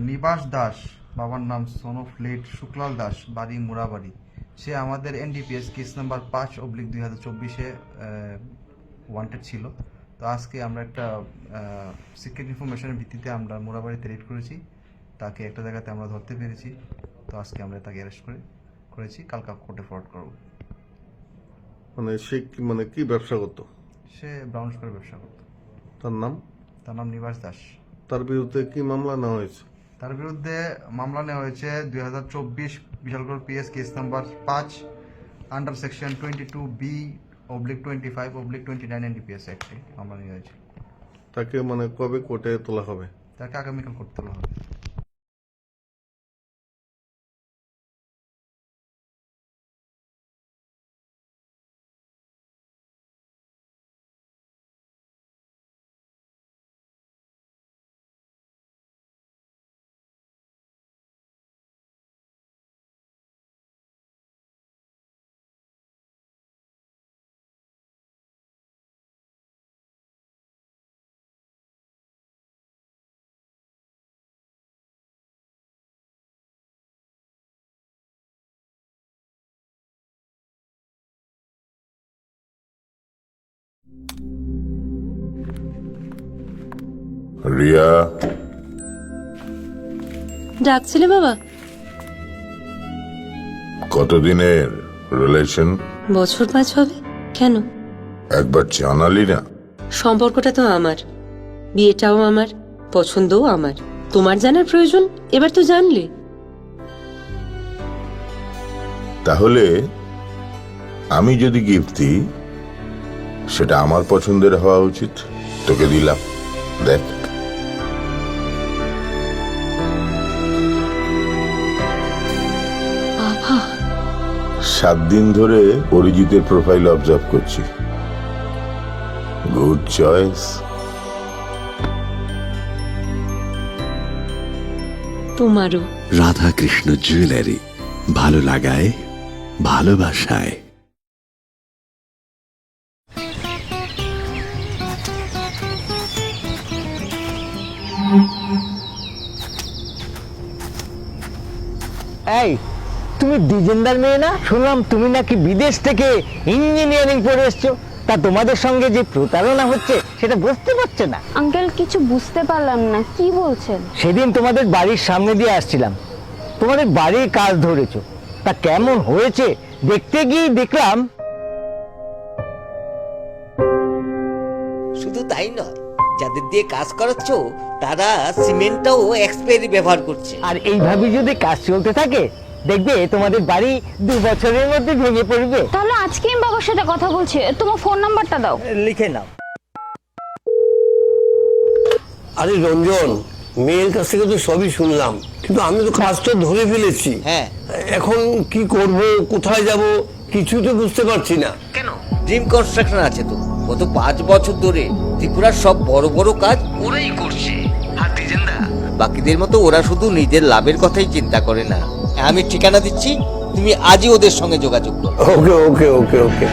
নিবাস দাস, বাবার নাম সনফ লেট শুক্লাল দাস, বাড়ি মুরাবাড়ি। সে আমাদের এনডিপিএস কেস নাম্বার 5/2024-এ ওয়ান্টেড ছিল। তো আজকে আমরা একটা সিক্রেট ইনফরমেশনের ভিত্তিতে আমরা মুরাবাড়িতে রেড করেছি। তাকে একটা জায়গাতে আমরা ধরতে পেরেছি। তো আজকে আমরা তাকে অ্যারেস্ট করেছি, কালকে কোর্টে ফরওয়ার্ড করব। মানে সে কি ব্যবসা করতো? সে ব্রাউন সুগার ব্যবসা করতো। তার নাম নিবাস দাস। তার বিরুদ্ধে কি মামলা নেওয়া হয়েছে? তার বিরুদ্ধে মামলা নেওয়া হয়েছে 2024 Bishalgarh PS case number 5 under section 22B/25/29 NDPS অ্যাক্টে মামলা নেওয়া হয়েছে। তাকে কবে কোর্টে তোলা হবে? তাকে আগামীকাল করতে তোলা হবে। রিয়া, ডাকছিলে বাবা? কতদিনের রিলেশন? বছর 5 হবে। কেন? একবার জানালি না? সম্পর্কটা তো আমার, বিয়েটাও আমার, পছন্দও আমার। তোমার জানার প্রয়োজন এবার তো জানলে। তাহলে আমি যদি গিফট দিই সেটা আমার পছন্দের হওয়া উচিত। তোকে দিলাম, দেখ। বাবা, 7 দিন ধরে অরিজিতের প্রোফাইল অবজার্ভ করছি। Good choice. তোমারও। রাধাকৃষ্ণ জুয়েলারি, ভালো লাগায় ভালোবাসায়। এই, তুমি দ্বিজেন্দার মেয়ে না? শুনলাম তুমি নাকি বিদেশ থেকে ইঞ্জিনিয়ারিং পড়ে এসছো। তা তোমাদের সঙ্গে যে প্রতারণা হচ্ছে সেটা বুঝতে পারছে না? আঙ্কেল কিছু বুঝতে পারলাম না, কি বলছেন? সেদিন তোমাদের বাড়ির সামনে দিয়ে আসছিলাম, তোমাদের বাড়ির কাজ ধরেছো। তা কেমন হয়েছে দেখতে গিয়ে দেখলাম। শুধু তাই নয়, যাদের দিয়ে কাজ করাচ্ছ তারা সিমেন্টটাও এক্সপায়ারি ব্যবহার করছে। আর এইভাবে যদি কাজ চলতে থাকে দেখবে তোমাদের বাড়ি 2 বছরের মধ্যে ভেঙে পড়বে। তাহলে আজকে আমি বাবার সাথে কথা বলছি, তোমার ফোন নাম্বারটা দাও। লিখে নাও। আরে রঞ্জন, মেয়ের কাছ থেকে তো সবই শুনলাম, কিন্তু আমি তো কাজটা ধরে ফেলেছি। হ্যাঁ, এখন কি করব, কোথায় যাব, কিছুই তো বুঝতে পারছি না। কেন? ড্রিম কনস্ট্রাকশন আছে তো। গত 5 বছর ধরে ত্রিপুরার সব বড় বড় কাজ ওরাই করছে। আর দ্বিজেন্দা বাকিদের মতো ওরা শুধু নিজের লাভের কথাই চিন্তা করে না। আমি ঠিকানা দিচ্ছি, তুমি আজই ওদের সঙ্গে যোগাযোগ করো। ওকে ওকে ওকে ওকে।